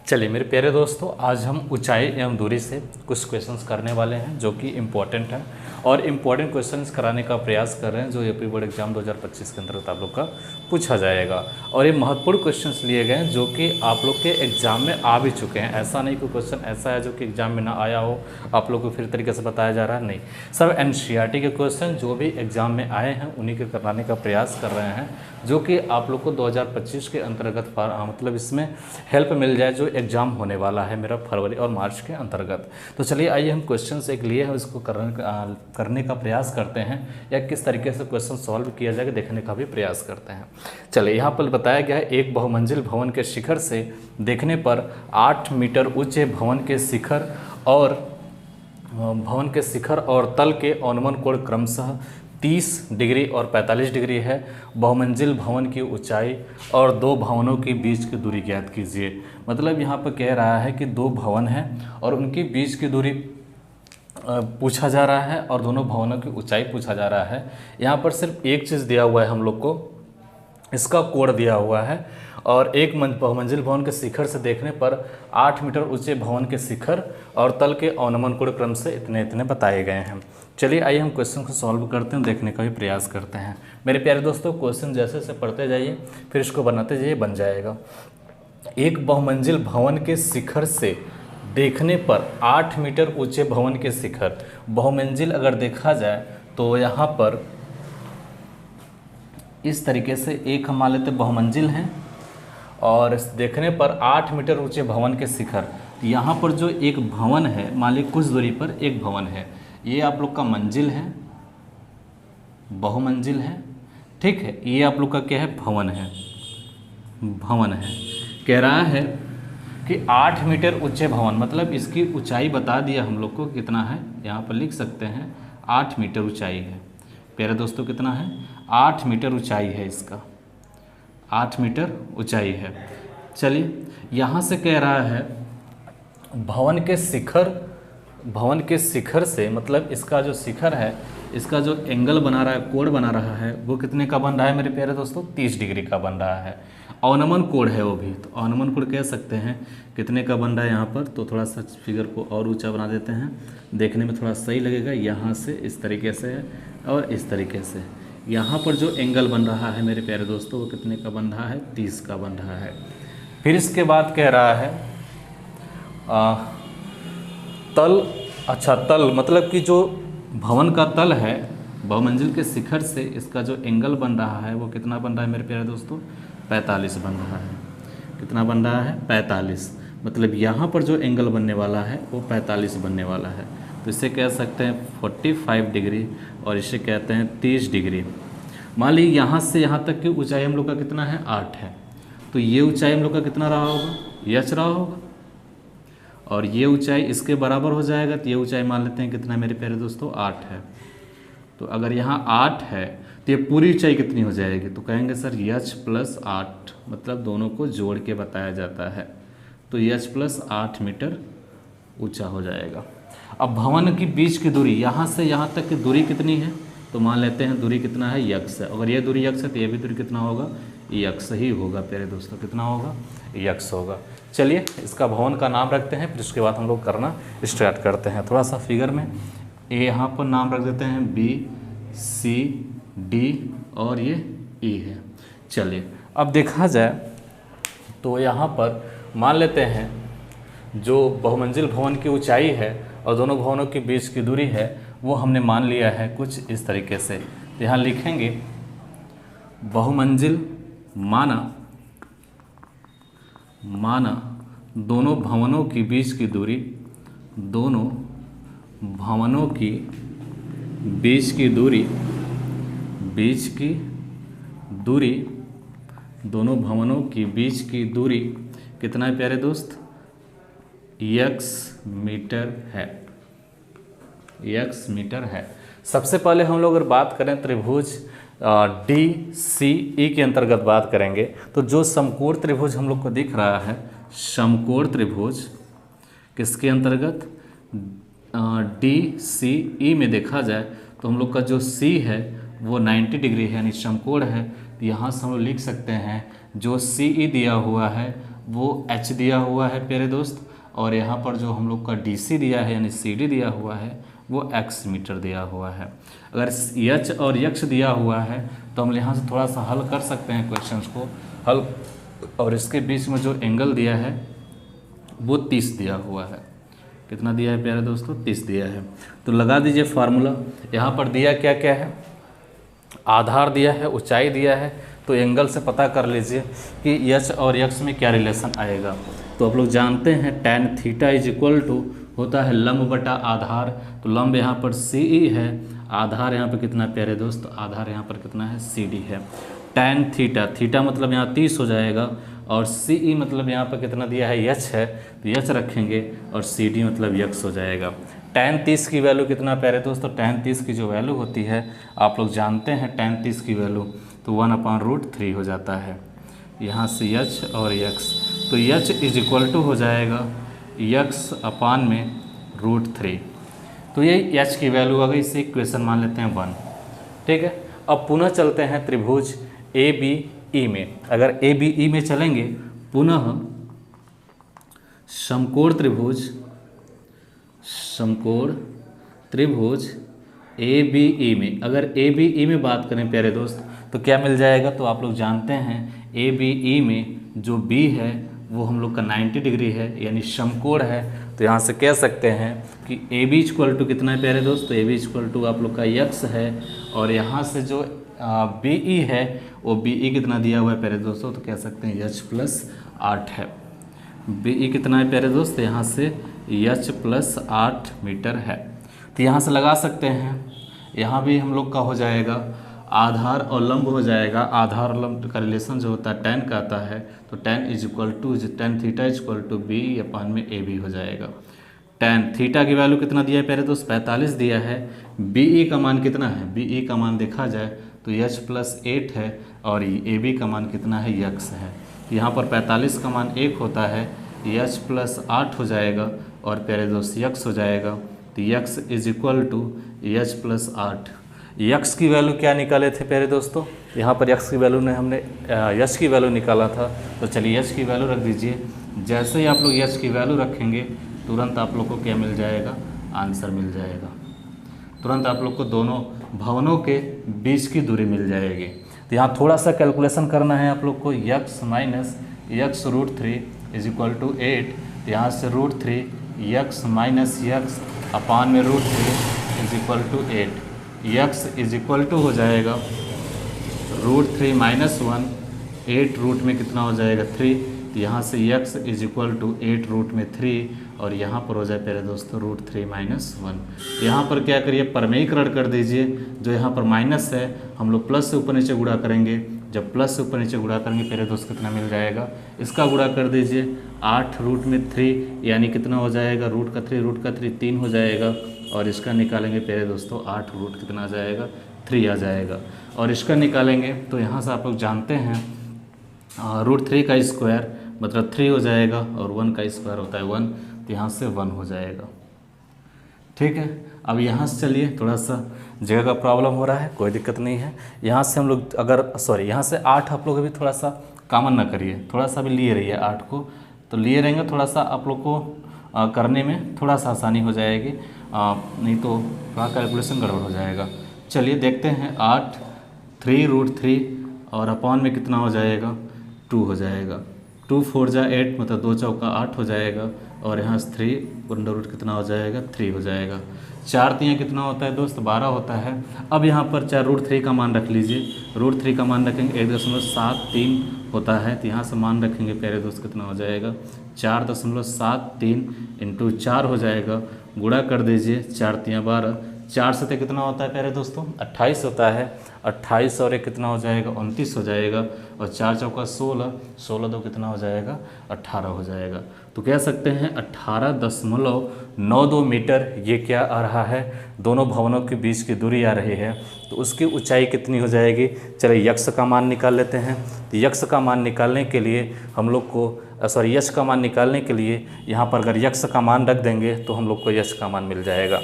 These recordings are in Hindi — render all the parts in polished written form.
चलिए मेरे प्यारे दोस्तों, आज हम ऊंचाई एवं दूरी से कुछ क्वेश्चंस करने वाले हैं जो कि इम्पोर्टेंट हैं और इम्पोर्टेंट क्वेश्चंस कराने का प्रयास कर रहे हैं जो यूपी बोर्ड एग्जाम 2025 के अंतर्गत आप लोग का पूछा जाएगा। और ये महत्वपूर्ण क्वेश्चंस लिए गए हैं जो कि आप लोग के एग्जाम में आ भी चुके हैं। ऐसा नहीं कोई क्वेश्चन ऐसा है जो कि एग्जाम में ना आया हो, आप लोग को फिर तरीके से बताया जा रहा है, नहीं। सब NCERT के क्वेश्चन जो भी एग्जाम में आए हैं उन्हीं के कराने का प्रयास कर रहे हैं जो कि आप लोग को 2025 के अंतर्गत मतलब इसमें हेल्प मिल जाए जो एग्ज़ाम होने वाला है मेरा फरवरी और मार्च के अंतर्गत। तो चलिए आइए हम क्वेश्चंस एक लिए हैं, इसको करने का प्रयास करते हैं या किस तरीके से क्वेश्चन सॉल्व किया जाएगा देखने का भी प्रयास करते हैं। चलिए यहाँ पर बताया गया है, एक बहुमंजिल भवन के शिखर से देखने पर 8 मीटर ऊंचे भवन के शिखर और तल के अनुमान कोण क्रमशः 30 डिग्री और 45 डिग्री है। बहुमंजिल भवन की ऊंचाई और दो भवनों के बीच की दूरी ज्ञात कीजिए। मतलब यहाँ पर कह रहा है कि दो भवन हैं और उनके बीच की दूरी पूछा जा रहा है और दोनों भवनों की ऊंचाई पूछा जा रहा है। यहाँ पर सिर्फ एक चीज़ दिया हुआ है हम लोग को, इसका कोण दिया हुआ है और एक बहुमंजिल भवन के शिखर से देखने पर 8 मीटर ऊंचे भवन के शिखर और तल के अनुमान कोण क्रम से इतने इतने बताए गए हैं। चलिए आइए हम क्वेश्चन को सॉल्व करते हैं, देखने का भी प्रयास करते हैं। मेरे प्यारे दोस्तों, क्वेश्चन जैसे जैसे पढ़ते जाइए फिर इसको बनाते जाइए, बन जाएगा। एक बहुमंजिल भवन के शिखर से देखने पर 8 मीटर ऊंचे भवन के शिखर, बहुमंजिल अगर देखा जाए तो यहाँ पर इस तरीके से एक हम मान लेते बहुमंजिल हैं और देखने पर 8 मीटर ऊंचे भवन के शिखर। यहाँ पर जो एक भवन है, मान लीजिए कुछ दूरी पर एक भवन है, ये आप लोग का मंजिल है, बहुमंजिल है, ठीक है। ये आप लोग का क्या है, भवन है, भवन है। कह रहा है कि 8 मीटर ऊंचे भवन, मतलब इसकी ऊंचाई बता दिया हम लोग को कितना है, यहाँ पर लिख सकते हैं 8 मीटर ऊंचाई है। प्यारे दोस्तों कितना है, 8 मीटर ऊंचाई है, इसका 8 मीटर ऊंचाई है। चलिए यहाँ से कह रहा है भवन के शिखर से, मतलब इसका जो शिखर है, इसका जो एंगल बना रहा है, कोण बना रहा है, वो कितने का बन रहा है मेरे प्यारे दोस्तों, 30 डिग्री का बन रहा है। अनुमान कोण है वो भी, तो अनुमान कोण कह सकते हैं कितने का बन रहा है यहाँ पर। तो थोड़ा सा फिगर को और ऊंचा बना देते हैं, देखने में थोड़ा सही लगेगा। यहाँ से इस तरीके से और इस तरीके से यहाँ पर जो एंगल बन रहा है मेरे प्यारे दोस्तों, वो कितने का बन रहा है, 30 का बन रहा है। फिर इसके बाद कह रहा है तल, मतलब कि जो भवन का तल है, बहुमंजिल के शिखर से इसका जो एंगल बन रहा है वो कितना बन रहा है मेरे प्यारे दोस्तों, 45 बन रहा है। कितना बन रहा है, 45। मतलब यहाँ पर जो एंगल बनने वाला है वो 45 बनने वाला है। तो इसे कह सकते हैं 45 डिग्री और इसे कहते हैं 30 डिग्री। मान लीजिए यहाँ से यहाँ तक की ऊंचाई हम लोग का कितना है, 8 है। तो ये ऊंचाई हम लोग का कितना रहा होगा, h रहा होगा, और ये ऊंचाई इसके बराबर हो जाएगा। तो ये ऊंचाई मान लेते हैं कितना मेरे प्यारे दोस्तों, 8 है। तो अगर यहाँ 8 है तो ये पूरी ऊंचाई कितनी हो जाएगी, तो कहेंगे सर h + 8, मतलब दोनों को जोड़ के बताया जाता है। तो h + 8 मीटर ऊंचा हो जाएगा। अब भवन की बीच की दूरी, यहाँ से यहाँ तक की दूरी कितनी है, तो मान लेते हैं दूरी कितना है, x है। अगर ये दूरी x है तो ये भी दूरी कितना होगा, x ही होगा प्यारे दोस्तों, कितना होगा, x होगा। चलिए इसका भवन का नाम रखते हैं, फिर उसके बाद हम लोग करना स्टार्ट करते हैं। थोड़ा सा फिगर में यहाँ पर नाम रख देते हैं B, C, D और ये E है। चलिए अब देखा जाए तो यहाँ पर मान लेते हैं जो बहुमंजिल भवन की ऊंचाई है और दोनों भवनों के बीच की दूरी है वो हमने मान लिया है कुछ इस तरीके से। यहाँ लिखेंगे बहुमंजिल माना दोनों भवनों की बीच की दूरी, दोनों भवनों की बीच की दूरी, दोनों भवनों की बीच की दूरी कितना है प्यारे दोस्त, x मीटर है, x मीटर है। सबसे पहले हम लोग अगर बात करें त्रिभुज DCE के अंतर्गत बात करेंगे तो जो समकोण त्रिभुज हम लोग को दिख रहा है, समकोण त्रिभुज किसके अंतर्गत, DCE में देखा जाए तो हम लोग का जो C है वो 90 डिग्री है, यानी समकोण है। तो यहाँ से हम लोग लिख सकते हैं जो CE दिया हुआ है वो h दिया हुआ है प्यारे दोस्त, और यहाँ पर जो हम लोग का DC दिया है यानी CD दिया हुआ है वो x मीटर दिया हुआ है। अगर h और x दिया हुआ है तो हम यहाँ से थोड़ा सा हल कर सकते हैं क्वेश्चंस को हल, और इसके बीच में जो एंगल दिया है वो 30 दिया हुआ है। कितना दिया है प्यारे दोस्तों? 30 दिया है। तो लगा दीजिए फार्मूला। यहाँ पर दिया क्या क्या है? आधार दिया है, ऊंचाई दिया है, तो एंगल से पता कर लीजिए कि h और x में क्या रिलेशन आएगा। तो आप लोग जानते हैं tan theta is equal to होता है लंब बटा आधार। तो लंब यहाँ पर CE है, आधार यहाँ पर कितना प्यारे दोस्त? आधार यहाँ पर कितना है? CD है। tan थीटा, थीटा मतलब यहाँ 30 हो जाएगा, और CE मतलब यहाँ पर कितना दिया है? h है, तो h रखेंगे, और CD मतलब x हो जाएगा। tan 30 की वैल्यू कितना प्यारे दोस्तों? tan 30 की जो वैल्यू होती है आप लोग जानते हैं, tan 30 की वैल्यू तो 1/√3 हो जाता है। यहाँ से h और x, तो h इज इक्वल टू हो जाएगा x/√3। तो ये h की वैल्यू आ गई, इसे इक्वेशन मान लेते हैं 1। ठीक है, अब पुनः चलते हैं त्रिभुज ABE में। अगर ABE में चलेंगे, पुनः समकोण त्रिभुज ABE में, अगर ABE में बात करें प्यारे दोस्त तो क्या मिल जाएगा? तो आप लोग जानते हैं ABE में जो B है वो हम लोग का 90 डिग्री है, यानी समकोण है। तो यहाँ से कह सकते हैं कि AB इक्वल टू कितना है प्यारे दोस्त? तो AB इक्वल टू आप लोग का x है, और यहाँ से जो BE है वो BE कितना दिया हुआ है प्यारे दोस्तों? तो कह सकते हैं h+8 है। BE कितना है प्यारे दोस्त? यहाँ से h+8 मीटर है। तो यहाँ से लगा सकते हैं, यहाँ भी हम लोग का हो जाएगा आधार और लंब हो जाएगा। आधार और लंब का रिलेशन जो होता है tan का आता है, तो tan is equal to tan theta is equal to BE/AB हो जाएगा। tan थीटा की वैल्यू कितना दिया है प्यारे दोस्त? 45 दिया है। BE का मान कितना है? BE का मान देखा जाए तो h+8 है, और AB का मान कितना है? x है। यहाँ पर 45 का मान 1 होता है, h+8 हो जाएगा, और प्यारे दोस्त x हो जाएगा। तो x is equal to h+8। x की वैल्यू क्या निकाले थे प्यारे दोस्तों? यहाँ पर x की वैल्यू ने हमने h की वैल्यू निकाला था, तो चलिए h की वैल्यू रख दीजिए। जैसे ही आप लोग h की वैल्यू रखेंगे तुरंत आप लोग को क्या मिल जाएगा? आंसर मिल जाएगा। तुरंत आप लोग को दोनों भवनों के बीच की दूरी मिल जाएगी। तो यहाँ थोड़ा सा कैलकुलेशन करना है आप लोग को। x minus x√3 is equal to 8। तो यहाँ से √3 x minus x/√3 is equal to 8। x is equal to हो जाएगा √3 - 1, 8 रूट में कितना हो जाएगा? 3। तो यहाँ से x is equal to 8 root में 3, और यहाँ पर हो जाए प्यारे दोस्तों √3 - 1। यहाँ पर क्या करिए? परमेयीकरण कर दीजिए। जो यहाँ पर माइनस है हम लोग प्लस से ऊपर नीचे गुणा करेंगे। जब प्लस से ऊपर नीचे गुणा करेंगे प्यारे दोस्त कितना मिल जाएगा? इसका गुणा कर दीजिए। 8 रूट में 3 यानी कितना हो जाएगा? √3 3 हो जाएगा, और इसका निकालेंगे प्यारे दोस्तों 8 रूट कितना आ जाएगा? 3 आ जाएगा। और इसका निकालेंगे तो यहाँ से आप लोग जानते हैं √3 का स्क्वायर मतलब 3 हो जाएगा, और 1 का स्क्वायर होता है 1, तो यहाँ से 1 हो जाएगा। ठीक है, अब यहाँ से चलिए, थोड़ा सा जगह का प्रॉब्लम हो रहा है, कोई दिक्कत नहीं है। यहाँ से हम लोग यहाँ से 8 आप लोग अभी थोड़ा सा कॉमन ना करिए, थोड़ा सा भी लिए रहिए 8 को, तो लिए रहेंगे थोड़ा सा आप लोग को करने में थोड़ा सा आसानी हो जाएगी, नहीं तो थोड़ा कैलकुलेशन गड़बड़ हो जाएगा। चलिए देखते हैं 8 3√3 और अपॉन में कितना हो जाएगा? 2 हो जाएगा। 2 4 जा 8 मतलब 2 चौका 8 हो जाएगा, और यहाँ से 3 अंडर रूट कितना हो जाएगा? 3 हो जाएगा। 4 3 कितना होता है दोस्त? 12 होता है। अब यहाँ पर चाहे √3 का मान रख लीजिए। √3 का मान रखेंगे 1.73 होता है, तो यहाँ से मान रखेंगे प्यारे दोस्त कितना हो जाएगा? 4.73 इंटू 4 हो जाएगा। गुणा कर दीजिए, 4 3 12, 4 से कितना होता है प्यारे दोस्तों? 28 होता है। 28 और 1 कितना हो जाएगा? 29 हो जाएगा, और 4 चौका 16, 16 2 कितना हो जाएगा? 18 हो जाएगा। तो कह सकते हैं 18.92 मीटर ये क्या आ रहा है? दोनों भवनों के बीच की दूरी आ रही है, तो उसकी ऊंचाई कितनी हो जाएगी? चलिए यक्स का मान निकाल लेते हैं। तो यक्स का मान निकालने के लिए हम लोग को यश का मान निकालने के लिए यहाँ पर अगर यक्स का मान रख देंगे तो हम लोग को यश का मान मिल जाएगा।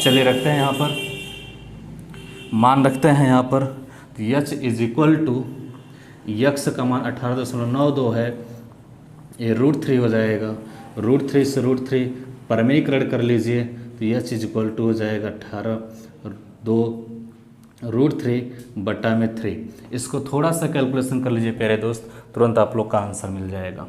चलिए रखते हैं यहाँ पर मान, रखते हैं यहाँ पर h is equal to x का मान 18.92 है, ये √3 हो जाएगा। √3 से √3 परमीकरण कर लीजिए तो यह चीज़ इक्वल टू हो जाएगा 18 2 √3/3। इसको थोड़ा सा कैलकुलेशन कर लीजिए प्यारे दोस्त, तुरंत आप लोग का आंसर मिल जाएगा।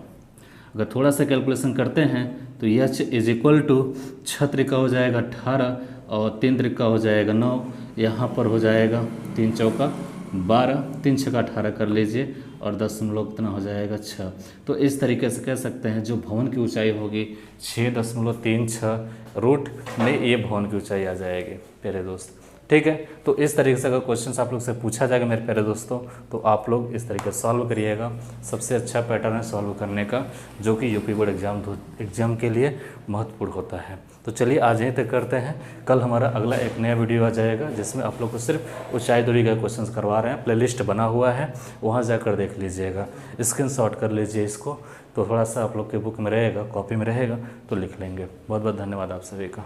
अगर थोड़ा सा कैलकुलेशन करते हैं तो यह इज इक्वल टू 6 त्रिका हो जाएगा 18 और 3 त्रिका हो जाएगा 9, यहाँ पर हो जाएगा 3 चौका 12, 3 छक्का 18 कर लीजिए और दशमलव कितना हो जाएगा 6। तो इस तरीके से कह सकते हैं जो भवन की ऊंचाई होगी 6.36 रूट में ये भवन की ऊंचाई आ जाएगी प्यारे दोस्त। ठीक है, तो इस तरीके से अगर क्वेश्चन आप लोग से पूछा जाएगा मेरे प्यारे दोस्तों तो आप लोग इस तरीके से सॉल्व करिएगा। सबसे अच्छा पैटर्न है सॉल्व करने का जो कि यूपी बोर्ड एग्जाम के लिए महत्वपूर्ण होता है। तो चलिए आज यहीं तक करते हैं, कल हमारा अगला एक नया वीडियो आ जाएगा जिसमें आप लोग को सिर्फ ऊंचाई दूरी का क्वेश्चन करवा रहे हैं। प्लेलिस्ट बना हुआ है, वहाँ जाकर देख लीजिएगा, स्क्रीनशॉट कर लीजिए इसको, तो थोड़ा सा आप लोग के बुक में रहेगा, कॉपी में रहेगा तो लिख लेंगे। बहुत बहुत धन्यवाद आप सभी का।